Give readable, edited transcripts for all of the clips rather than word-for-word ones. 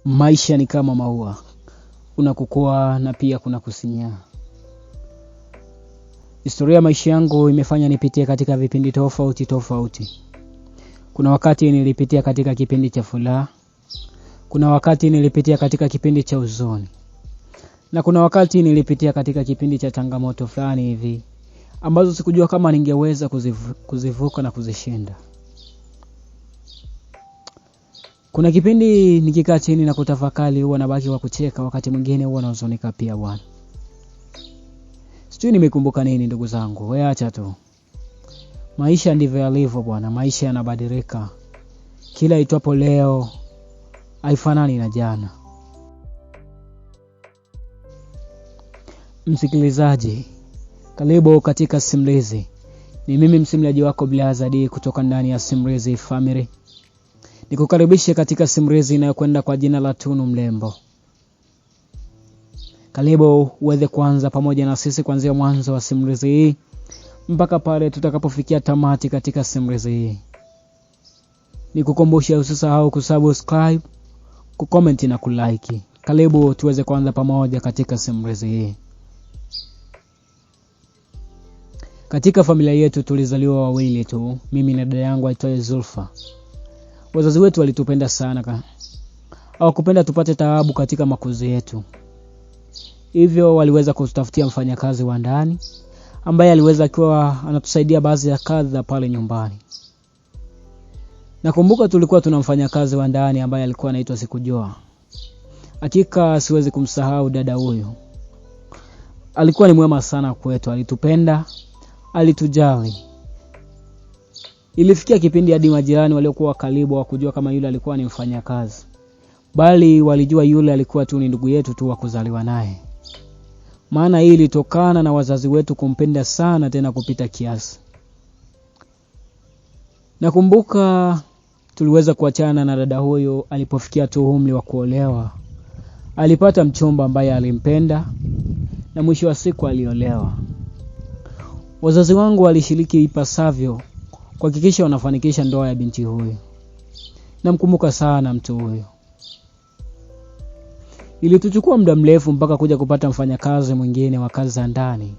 Maisha ni kama maua, kuna kukua na pia kuna kusinyaa. Historia ya maisha yangu imefanya nipitie katika vipindi tofauti. Kuna wakati nilipitia katika kipindi cha furaha, kuna wakati nilipitia katika kipindi cha huzuni, na kuna wakati nilipitia katika kipindi cha changamoto fulani hivi ambazo sikujua kama ningeweza kuzivuka na kuzishinda. Kuna kipindi nikikaa chini na kutafakari huwa nabaki wa kucheka, wakati mwingine huwa nahuzunika pia bwana. Sijui nimekumbuka nini ndugu zangu, wewe acha tu. Maisha ndivyo yalivyo bwana, maisha yanabadilika. Kila itwapo leo haifanani na jana. Msikilizaji, karibu katika simulizi. Ni mimi msimuliaji wako Blazadi kutoka ndani ya Simulizi Family. Nikukaribishe katika simulizi inayokwenda kwa jina la Tunu Mlembo. Karibu uweze kuanza pamoja na sisi kuanzia mwanzo wa simulizi hii mpaka pale tutakapofikia tamati katika simulizi hii. Nikukumbusha usisahau kusubscribe, kucomment na kulike. Karibu tuweze kuanza pamoja katika simulizi hii. Katika familia yetu tulizaliwa wawili tu, mimi na dada yangu aitwaye Zulfa. Wazazi wetu walitupenda sana. Hawakupenda tupate taabu katika makuzi yetu. Hivyo waliweza kututafutia mfanyakazi wa ndani ambaye aliweza kuwa anatusaidia baadhi ya kazi pale nyumbani. Nakumbuka tulikuwa tuna mfanyakazi wa ndani ambaye alikuwa anaitwa Sikujua. Hakika siwezi kumsahau dada huyo. Alikuwa ni mwema sana kwetu, alitupenda, alitujali. Ilifikia kipindi hadi majirani waliokuwa karibu hawakujua kama yule alikuwa ni mfanyakazi, bali walijua yule alikuwa tu ni ndugu yetu tu wa kuzaliwa naye. Maana hii ilitokana na wazazi wetu kumpenda sana tena kupita kiasi. Nakumbuka tuliweza kuachana na dada huyo alipofikia tu umri wa kuolewa. Alipata mchumba ambaye alimpenda na mwisho wa siku aliolewa. Wazazi wangu walishiriki ipasavyo kuhakikisha wanafanikisha ndoa ya binti huyo. Namkumbuka sana mtu huyo. Ilituchukua muda mrefu mpaka kuja kupata mfanyakazi mwingine wa kazi za ndani.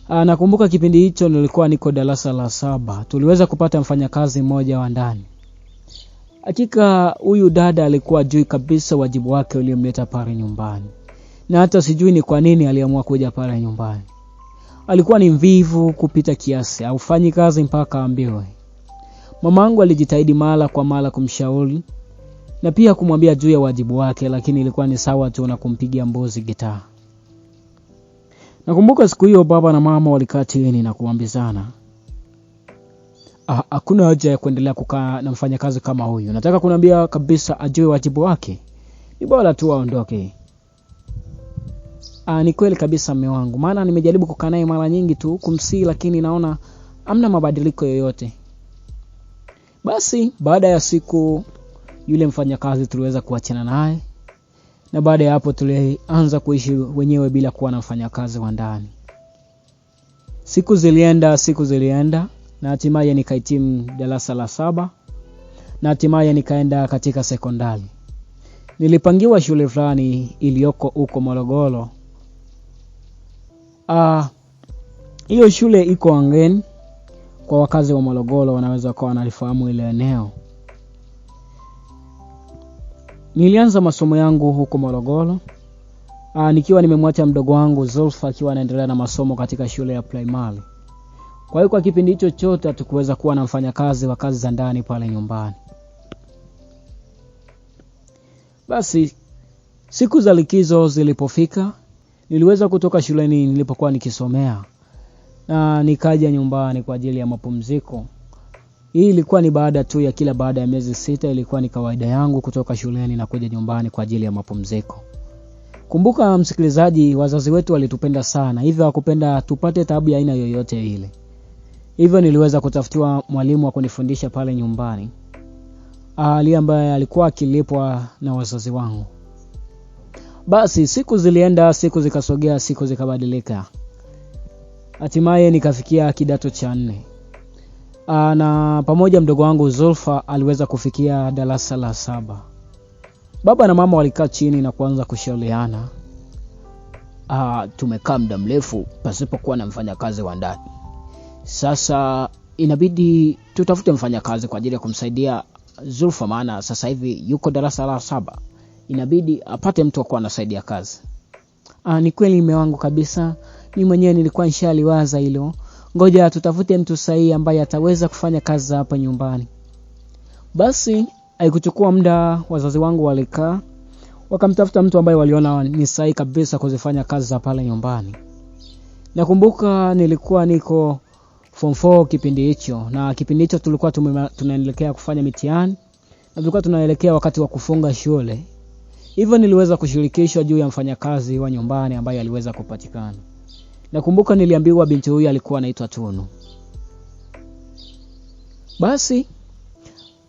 Nakumbuka kipindi hicho nilikuwa niko darasa la 7. Tuliweza kupata mfanyakazi mmoja wa ndani. Hakika huyu dada alikuwa hajui kabisa wajibu wake uliomleta pale nyumbani. Na hata sijui ni kwa nini aliamua kuja pale nyumbani. Alikuwa ni mvivu kupita kiasi, hafanyi kazi mpaka aambiwe. Mamangu alijitahidi mara kwa mara kumshauri na pia kumwambia juu ya wajibu wake, lakini ilikuwa ni sawa tu na kumpigia mbuzi gitaa. Nakumbuka siku hiyo baba na mama walikaa chini na kuambizana, hakuna haja ya kuendelea kukaa na mfanyakazi kama huyu. Nataka kuniambia kabisa ajue wajibu wake. Ni bora tu aondoke. Ni kweli kabisa mume wangu, maana nimejaribu kukaa naye mara nyingi tu kumsihi, lakini naona hamna mabadiliko yoyote. Basi baada ya siku yule mfanyakazi tuliweza kuachana naye, na baada ya hapo tulianza kuishi wenyewe bila kuwa na mfanyakazi wa ndani. Siku zilienda na hatimaye nikahitimu darasa la 7 na hatimaye nikaenda katika sekondari. Nilipangiwa shule fulani iliyoko huko Morogoro. Hiyo shule iko Angeni. Kwa wakazi wa Morogoro wanaweza kuwa wanalifahamu ile eneo. Nilianza masomo yangu huko Morogoro. Nikiwa nimemwacha mdogo wangu Zulfa akiwa anaendelea na masomo katika shule ya primary. Kwa hiyo kwa kipindi hicho chote hatukuweza kuwa na mfanyakazi wa kazi za ndani pale nyumbani. Basi siku za likizo zilipofika, niliweza kutoka shuleni nilipokuwa nikisomea na nikaja nyumbani kwa ajili ya mapumziko. Hii ilikuwa ni baada ya miezi 6, ilikuwa ni kawaida yangu kutoka shuleni na kuja nyumbani kwa ajili ya mapumziko. Kumbuka msikilizaji, wazazi wetu walitupenda sana, hivyo hawakupenda tupate taabu ya aina yoyote ile. Hivyo niliweza kutafutiwa mwalimu wa kunifundisha pale nyumbani, ali ambaye alikuwa akilipwa na wazazi wangu. Basi siku zilienda, siku zikasogea, siku zikabadilika. Hatimaye nikafikia kidato cha 4. Na pamoja mdogo wangu Zulfa aliweza kufikia darasa la 7. Baba na mama walikaa chini na kuanza kushauriana. Tumekaa muda mrefu pasipokuwa na mfanyakazi wa ndani. Sasa inabidi tutafute mfanyakazi kwa ajili ya kumsaidia Zulfa, maana sasa hivi yuko darasa la 7. Inabidi apate mtu wa kuwa anasaidia kazi. Ni kweli mume wangu kabisa. Mimi mwenyewe nilikuwa nishaliwaza hilo. Ngoja tutafute mtu sahihi ambaye ataweza kufanya kazi hapa nyumbani. Basi haikuchukua muda, wazazi wangu walikaa wakamtafuta mtu ambaye waliona ni sahihi kabisa kuzifanya kazi za pale nyumbani. Nakumbuka nilikuwa niko form 4 kipindi hicho, na kipindi hicho tulikuwa tunaelekea kufanya mitihani na tulikuwa tunaelekea wakati wa kufunga shule. Hivyo niliweza kushirikishwa juu ya mfanyakazi wa nyumbani ambaye aliweza kupatikana. Nakumbuka niliambiwa binti huyu alikuwa anaitwa Tunu. Basi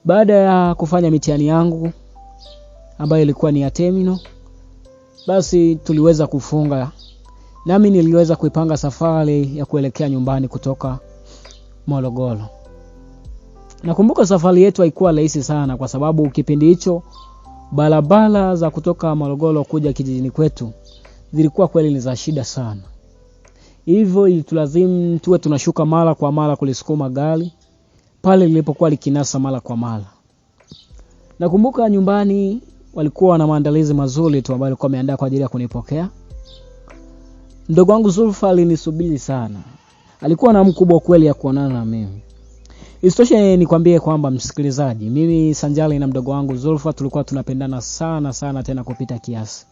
baada ya kufanya mitihani yangu ambayo ilikuwa ni ya terminal, basi tuliweza kufunga. Nami niliweza kuipanga safari ya kuelekea nyumbani kutoka Morogoro. Nakumbuka safari yetu haikuwa rahisi sana kwa sababu kipindi hicho barabara za kutoka Morogoro kuja kijijini kwetu zilikuwa kweli ni za shida sana. Hivyo ilitulazimu tuwe tunashuka mara kwa mara kulisukuma gari pale lilipokuwa likinasa mara kwa mara. Nakumbuka nyumbani walikuwa na maandalizi mazuri tu ambayo walikuwa wameandaa kwa ajili ya kunipokea. Mdogo wangu Zulfa alinisubiri sana. Alikuwa na mkubwa kweli ya kuonana na mimi. Isitoshe nikwambie kwamba msikilizaji, mimi sanjali na mdogo wangu Zulfa tulikuwa tunapendana sana sana tena kupita kiasi.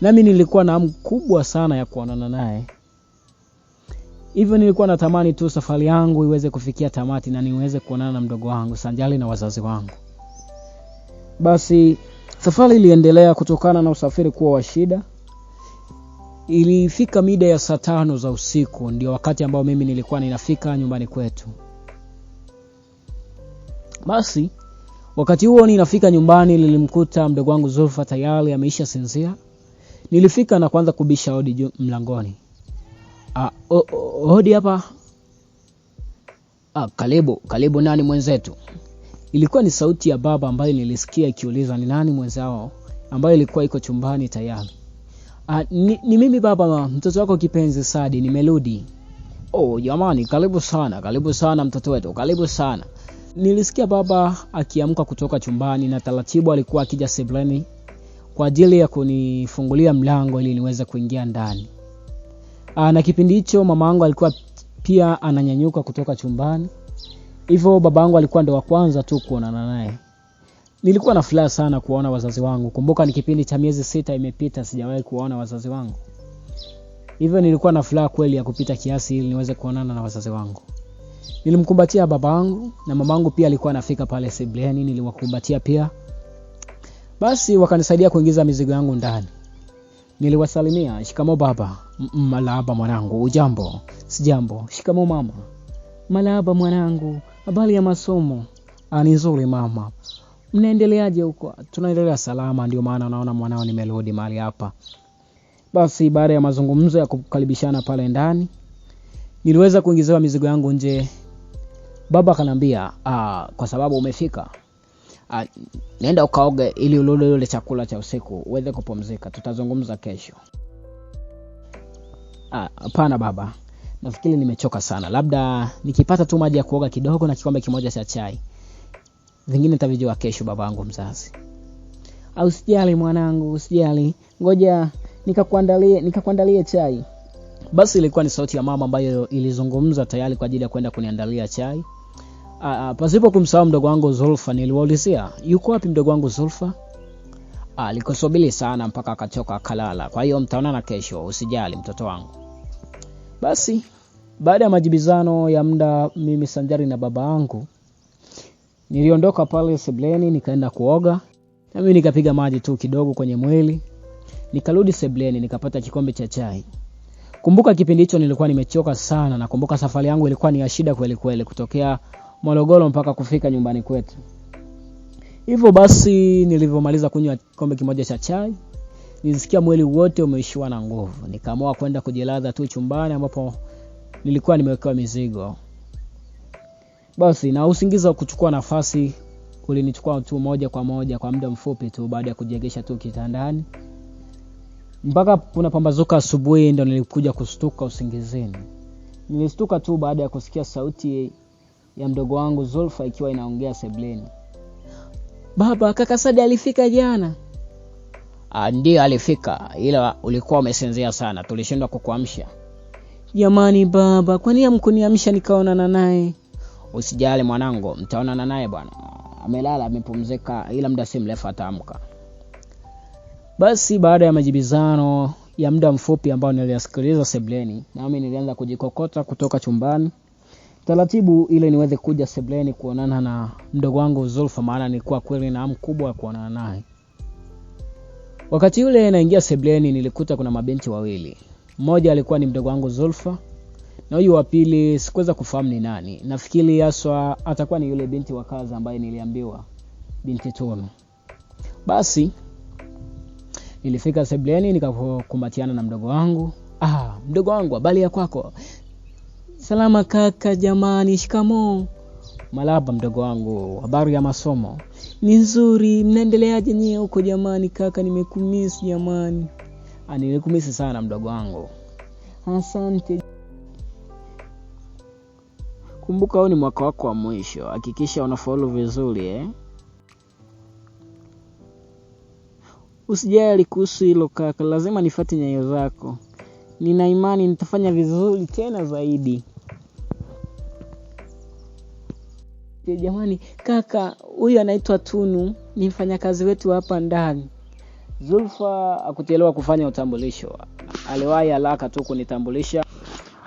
Nami nilikuwa na hamu kubwa sana ya kuonana naye. Hivyo nilikuwa natamani tu safari yangu iweze kufikia tamati na niweze kuonana na mdogo wangu sanjali na wazazi wangu. Basi safari iliendelea kutokana na usafiri kuwa wa shida. Ilifika mida ya saa 5 za usiku ndio wakati ambao mimi nilikuwa ninafika nyumbani kwetu. Basi wakati huo ninafika nyumbani nilimkuta mdogo wangu Zulfa tayari ameisha sinzia. Nilifika na kuanza kubisha hodi mlangoni. Hodi hapa. Karibu nani mwenzetu? Ilikuwa ni sauti ya baba ambayo nilisikia ikiuliza ni nani mwenzao, ambayo ilikuwa iko chumbani tayari. Ni mimi baba, mtoto wako kipenzi Sadi, nimerudi. Jamani, karibu sana mtoto wetu, karibu sana. Nilisikia baba akiamka kutoka chumbani na taratibu alikuwa akija sebuleni kwa ajili ya kunifungulia mlango ili niweze kuingia ndani. Na kipindi hicho mamangu alikuwa pia ananyanyuka kutoka chumbani. Hivyo babangu alikuwa ndo wa kwanza tu kuonana naye. Nilikuwa na furaha sana kuona wazazi wangu. Kumbuka ni kipindi cha miezi 6 imepita sijawahi kuona wazazi wangu. Hivyo nilikuwa na furaha kweli ya kupita kiasi ili niweze kuonana na wazazi wangu. Nilimkumbatia babangu na mamangu pia alikuwa anafika pale sebuleni, niliwakumbatia pia. Basi wakanisaidia kuingiza mizigo yangu ndani. Niliwasalimia, shikamoo baba. Malahaba mwanangu, ujambo? Sijambo. Shikamoo mama. Malahaba mwanangu, habari ya masomo? Ni nzuri mama. Mnaendeleaje huko? Tunaendelea salama, ndio maana naona mwanao nimerudi mahali hapa. Basi baada ya mazungumzo ya kukaribishana pale ndani, niliweza kuingizewa mizigo yangu nje. Baba akaniambia, kwa sababu umefika, nenda ukaoge ili ulole chakula cha usiku uweze kupumzika. Tutazungumza kesho. Hapana baba. Nafikiri nimechoka sana. Labda nikipata tu maji ya kuoga kidogo na kikombe kimoja cha chai. Vingine nitavijua kesho babangu mzazi. Usijali mwanangu, usijali. Ngoja nikakuandalie chai. Basi ilikuwa ni sauti ya mama ambayo ilizungumza tayari kwa ajili ya kwenda kuniandalia chai. Pasipo kumsahau mdogo wangu Zulfa, niliwaulizia, yuko wapi mdogo wangu Zulfa? Alikusubiri sana mpaka akachoka akalala. Kwa hiyo mtaonana kesho, usijali mtoto wangu. Basi baada ya majibizano ya muda mimi sanjari na baba yangu, niliondoka pale sebuleni nikaenda kuoga. Na mimi nikapiga maji tu kidogo kwenye mwili. Nikarudi sebuleni nikapata kikombe cha chai. Kumbuka kipindi hicho nilikuwa nimechoka sana na kumbuka safari yangu ilikuwa ni ya shida kweli kweli kutokea Morogoro mpaka kufika nyumbani kwetu. Hivyo basi nilivyomaliza kunywa kikombe kimoja cha chai, nilisikia mwili wote umeishiwa na nguvu. Nikaamua kwenda kujilaza tu chumbani ambapo nilikuwa nimewekewa mizigo. Basi na usingizi kuchukua nafasi ulinichukua tu moja kwa moja kwa muda mfupi tu baada ya kujegesha tu kitandani. Mpaka unapambazuka asubuhi ndo nilikuja kustuka usingizini. Nilistuka tu baada ya kusikia sauti ya mdogo wangu Zulfa ikiwa inaongea sebuleni. Baba, kaka Sadi alifika jana. Ndiyo alifika, ila ulikuwa umesinzia sana, tulishindwa kukuamsha. Jamani baba, kwa nini hamkuniamsha nikaonana naye? Usijali mwanangu, mtaonana naye bwana. Amelala amepumzika, ila muda si mrefu ataamka. Basi baada ya majibizano ya muda mfupi ambao niliyasikiliza sebuleni, nami nilianza kujikokota kutoka chumbani taratibu ile niweze kuja sebuleni kuonana na mdogo wangu Zulfa, maana nilikuwa kweli na hamu kubwa ya kuonana naye. Wakati yule naingia sebuleni nilikuta kuna mabinti wawili. Mmoja alikuwa ni mdogo wangu Zulfa na huyu wa pili sikuweza kufahamu ni nani. Nafikiri haswa atakuwa ni yule binti wa kazi ambaye niliambiwa, binti Tunu. Basi nilifika sebuleni nikakumbatiana na mdogo wangu. Mdogo wangu, habari ya kwako? Salama kaka, jamani, shikamoo. Malaba mdogo wangu, habari ya masomo? Ni nzuri, mnaendeleaje nyinyi huko jamani? Kaka nimekumisi jamani. Nilikumisi sana mdogo wangu. Asante. Kumbuka huu ni mwaka wako wa mwisho, hakikisha unafaulu vizuri Usijali kuhusu hilo kaka, lazima nifuate nyayo zako. Nina imani nitafanya vizuri tena zaidi. Jamani kaka, huyu anaitwa Tunu, ni mfanyakazi wetu hapa ndani. Zulfa hakuchelewa kufanya utambulisho. Aliwahi haraka tu kunitambulisha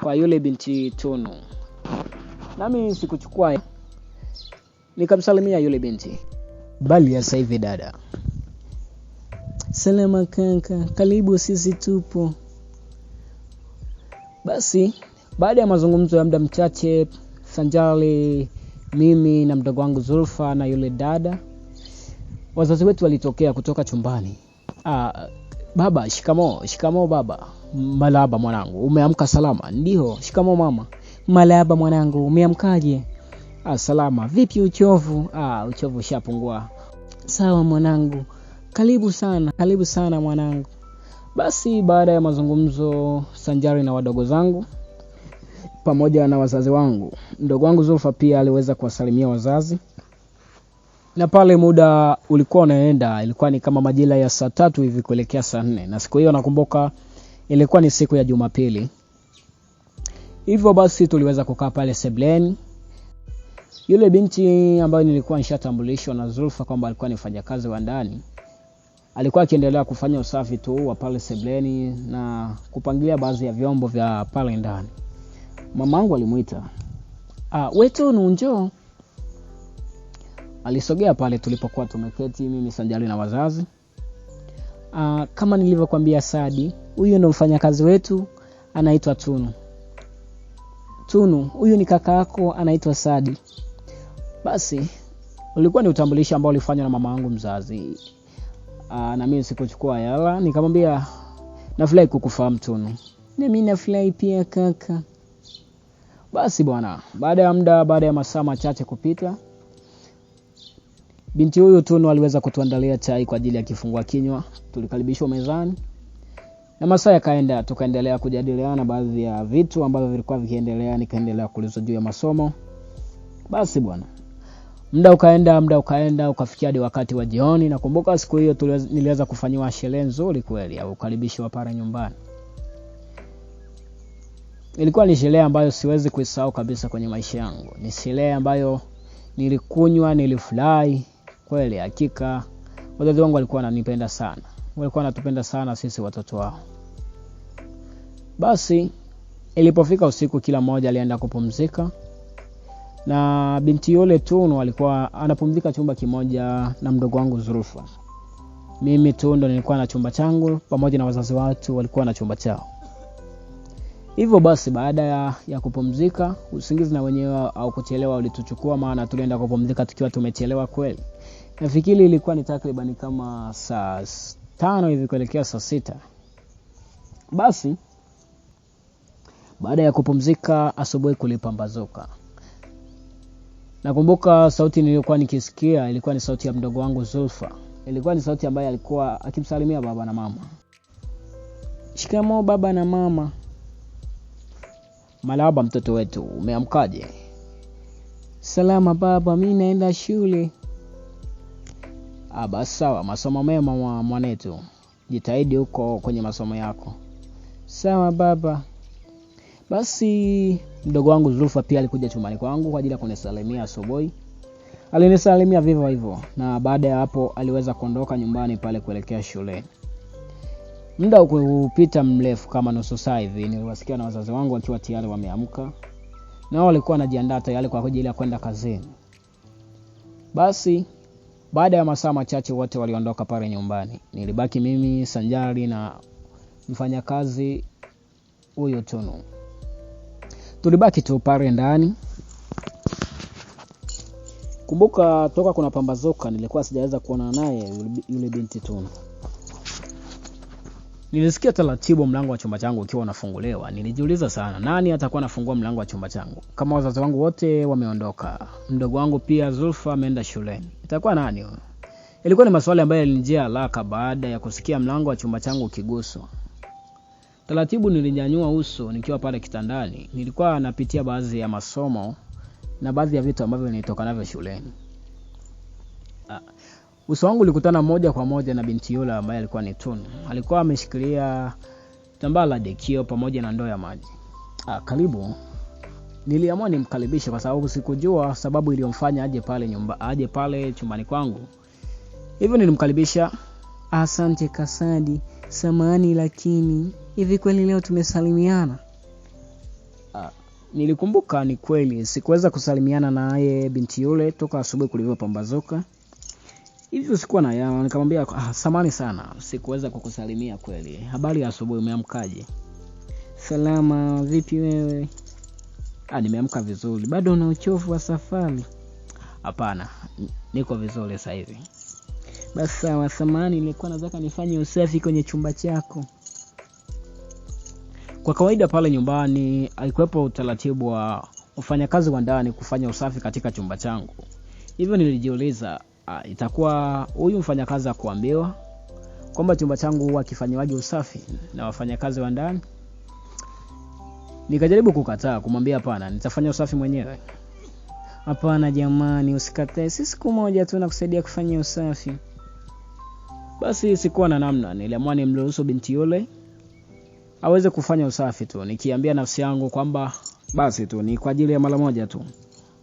kwa yule binti Tunu. Nami sikuchukua, nikamsalimia yule binti. Bali ya sasa hivi dada. Salama kaka, karibu, sisi tupo. Basi baada ya mazungumzo ya muda mchache, sanjali mimi na mdogo wangu Zulfa na yule dada, wazazi wetu walitokea kutoka chumbani. Baba, shikamoo baba. Malaba mwanangu, umeamka salama? Ndio. Shikamoo mama. Malaba mwanangu, umeamkaje? Salama. Vipi uchovu? Uchovu ushapungua. Sawa mwanangu. Karibu sana mwanangu. Basi baada ya mazungumzo sanjari na wadogo zangu pamoja na wazazi wangu, mdogo wangu Zulfa pia aliweza kuwasalimia wazazi. Na pale muda ulikuwa unaenda, ilikuwa ni kama majira ya saa 3 hivi kuelekea saa 4. Na siku hiyo nakumbuka ilikuwa ni siku ya Jumapili. Hivyo basi tuliweza kukaa pale sebuleni. Yule binti ambaye nilikuwa nishatambulishwa na Zulfa kwamba alikuwa ni mfanyakazi wa ndani, alikuwa akiendelea kufanya usafi tu wa pale sebuleni na kupangilia baadhi ya vyombo vya pale ndani. Mamangu alimuita. Wetu njoo. Alisogea pale tulipokuwa tumeketi mimi sanjali na wazazi. Kama nilivyokuambia Sadi, huyu ndo mfanyakazi wetu, anaitwa Tunu. Huyu ni kaka yako, anaitwa Sadi. Basi ulikuwa ni utambulisho ambao ulifanywa na mama yangu mzazi. Na mimi sikuchukua yala, nikamwambia nafurahi kukufahamu Tunu. Na mimi nafurahi pia kaka. Basi bwana, baada ya masaa machache kupita, binti huyu Tunu aliweza kutuandalia chai kwa ajili ya kifungua kinywa. Tulikaribishwa mezani. Na masaa yakaenda, tukaendelea kujadiliana baadhi ya vitu ambavyo vilikuwa vikiendelea, nikaendelea kuuliza juu ya masomo. Basi bwana, muda ukaenda ukafikia hadi wakati wa jioni. Nakumbuka siku hiyo niliweza kufanywa sherehe nzuri kweli ya ukaribisho wa pale nyumbani. Ilikuwa ni sherehe ambayo siwezi kuisahau kabisa kwenye maisha yangu. Ni sherehe ambayo nilikunywa, nilifurahi kweli. Hakika wazazi wangu walikuwa wananipenda sana. Walikuwa wanatupenda sana sisi watoto wao. Basi ilipofika usiku, kila mmoja alienda kupumzika. Na binti yule Tunu alikuwa anapumzika chumba kimoja na mdogo wangu Zulfa. Mimi tu ndo nilikuwa na chumba changu pamoja na wazazi watu walikuwa na chumba chao. Hivyo basi baada ya kupumzika, usingizi na wenyewe au kuchelewa ulituchukua, maana tulienda kupumzika tukiwa tumechelewa kweli. Nafikiri ilikuwa ni takriban kama saa 5 hivi kuelekea saa 6. Basi baada ya kupumzika, asubuhi kulipambazuka. Nakumbuka sauti niliyokuwa nikisikia ilikuwa ni sauti ya mdogo wangu Zulfa. Ilikuwa ni sauti ambayo alikuwa akimsalimia baba na mama. Shikamoo baba na mama. Malaba mtoto wetu, umeamkaje? Salama baba, mimi naenda shule. Basi sawa, masomo mema mwanetu. Jitahidi huko kwenye masomo yako. Sawa baba. Basi mdogo wangu Zulfa pia alikuja chumbani kwangu kwa ajili ya kunisalimia asubuhi. Alinisalimia vivyo hivyo, na baada ya hapo aliweza kuondoka nyumbani pale kuelekea shule. Muda ukupita mrefu kama nusu saa hivi, niliwasikia na wazazi wangu wakiwa tayari wameamka. Na wao walikuwa wanajiandaa tayari kwa ajili ya kwenda kazini. Basi baada ya masaa machache wote waliondoka pale nyumbani. Nilibaki mimi sanjari na mfanyakazi huyo Tunu. Tulibaki tu pale ndani. Kumbuka toka kuna pambazuka nilikuwa sijaweza kuona naye yule binti Tunu. Nilisikia taratibu mlango wa chumba changu ukiwa unafunguliwa. Nilijiuliza sana, nani atakuwa anafungua mlango wa chumba changu? Kama wazazi wangu wote wameondoka, mdogo wangu pia Zulfa ameenda shuleni, itakuwa nani huyo? Ilikuwa ni maswali ambayo yalinijia haraka baada ya kusikia mlango wa chumba changu ukiguswa. Taratibu nilinyanyua uso nikiwa pale kitandani. Nilikuwa napitia baadhi ya masomo na baadhi ya vitu ambavyo nilitoka navyo shuleni. Uso wangu ulikutana moja kwa moja na binti yule ambaye alikuwa ni Tunu. Alikuwa ameshikilia tambaa la dekio pamoja na ndoo ya maji. Karibu. Niliamua nimkaribishe kwa sababu sikujua sababu iliyomfanya aje pale chumbani kwangu. Hivyo nilimkaribisha. Asante Kasadi, samahani lakini hivi kweli leo tumesalimiana? Nilikumbuka ni kweli sikuweza kusalimiana naye binti yule toka asubuhi kulivyopambazuka. Hivyo sikuwa na yao, nikamwambia samahani sana, sikuweza kukusalimia kweli. Habari ya asubuhi, umeamkaje? Salama, vipi wewe? Nimeamka vizuri. Bado una uchovu wa safari? Hapana, niko vizuri sasa hivi. Basi sawa, samahani nilikuwa nataka nifanye usafi kwenye chumba chako. Kwa kawaida pale nyumbani alikuwepo utaratibu wa wafanyakazi wa ndani kufanya usafi katika chumba changu. Hivyo nilijiuliza itakuwa huyu mfanyakazi akuambiwa kwamba chumba changu huwa kifanyiwaje usafi na wafanyakazi wa ndani? Nikajaribu kukataa, kumwambia hapana, nitafanya usafi mwenyewe. Hapana jamani, usikatae, sisi siku moja tu nakusaidia kufanya usafi. Basi sikuwa na namna, niliamua nimruhusu binti yule aweze kufanya usafi tu, nikiambia nafsi yangu kwamba basi tu ni kwa ajili ya mara moja tu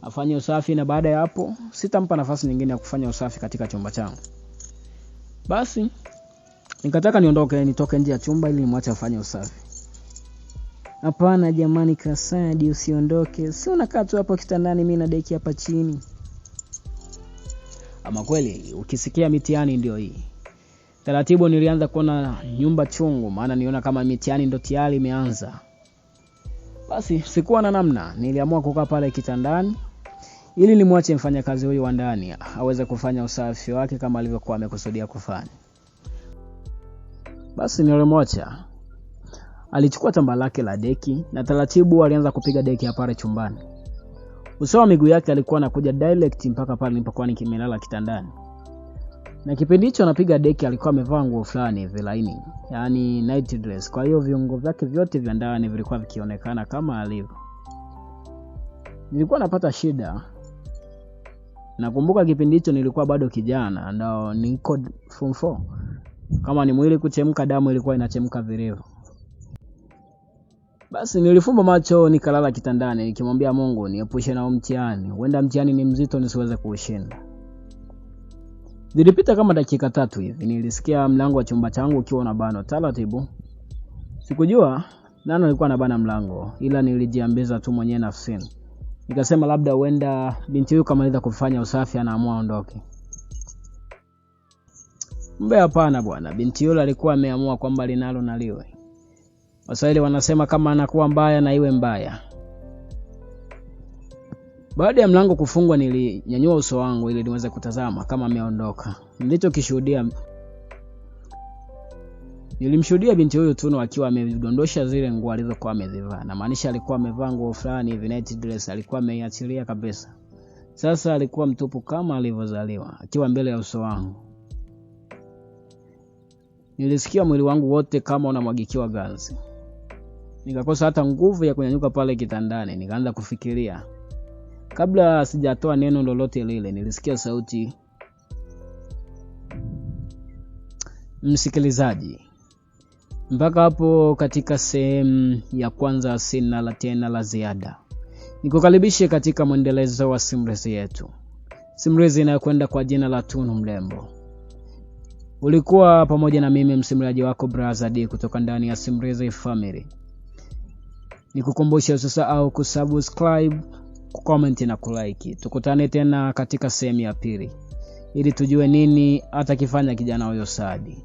afanye usafi, na baada ya hapo sitampa nafasi nyingine ya kufanya usafi katika chumba changu. Basi nikataka nitoke nje ya chumba ili nimwache afanye usafi. Hapana jamani Kasadi, usiondoke. Si unakaa tu hapo kitandani, mimi na deki hapa chini. Ama kweli ukisikia mitihani ndio hii. Taratibu nilianza kuona nyumba chungu, maana niona kama mitihani ndio tayari imeanza. Basi sikuwa na namna, niliamua kukaa pale kitandani ili nimwache mfanyakazi huyu wa ndani aweze kufanya usafi wake kama alivyokuwa amekusudia kufanya. Basi nilimwacha. Alichukua tamba lake la deki na taratibu alianza kupiga deki pale chumbani. Uso wa miguu yake alikuwa anakuja direct mpaka pale nilipokuwa nikimelala kitandani. Na kipindi hicho anapiga deki alikuwa amevaa nguo fulani vilaini, yani night dress. Kwa hiyo viungo vyake vyote vya ndani vilikuwa vikionekana kama alivyo. Nilikuwa napata shida. Nakumbuka kipindi hicho nilikuwa bado kijana, ndio niko form 4. Kama ni mwili kuchemka, damu ilikuwa inachemka vilivyo. Basi nilifumba macho nikalala kitandani nikimwambia Mungu niepushe na mtihani. Huenda mtihani ni mzito nisiweze kuushinda. Nilipita kama dakika 3 hivi, nilisikia mlango wa chumba changu ukiwa unabana taratibu. Sikujua nani alikuwa anabana mlango, ila nilijiambiza tu mwenyewe nafsini. Nikasema labda huenda binti huyu kamaliza kufanya usafi anaamua aondoke. Mbe hapana bwana, binti yule alikuwa ameamua kwamba linalo na liwe. Waswahili wanasema kama anakuwa mbaya na iwe mbaya. Baada ya mlango kufungwa nilinyanyua uso wangu ili niweze kutazama kama ameondoka. Nilimshuhudia binti huyu Tunu akiwa amedondosha zile nguo alizokuwa amezivaa. Na maanisha alikuwa amevaa nguo fulani hivi night dress, alikuwa ameiachilia kabisa. Sasa alikuwa mtupu kama alivyozaliwa, akiwa mbele ya uso wangu. Nilisikia mwili wangu wote kama unamwagikiwa ganzi. Nikakosa hata nguvu ya kunyanyuka pale kitandani. Nikaanza kufikiria. Kabla sijatoa neno lolote lile, nilisikia sauti, msikilizaji. Mpaka hapo katika sehemu ya kwanza sina la tena la ziada. Nikukaribishe katika mwendelezo wa simulizi yetu. Simulizi inayokwenda kwa jina la Tunu Mrembo. Ulikuwa pamoja na mimi msimuliaji wako Brother D kutoka ndani ya Simulizi Family. Nikukumbusha usisahau kusubscribe, kucomment na kulike. Tukutane tena katika sehemu ya pili ili tujue nini atakifanya kijana huyo Saadi.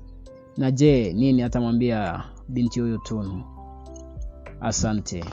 Na je, nini atamwambia binti huyo Tunu. Asante.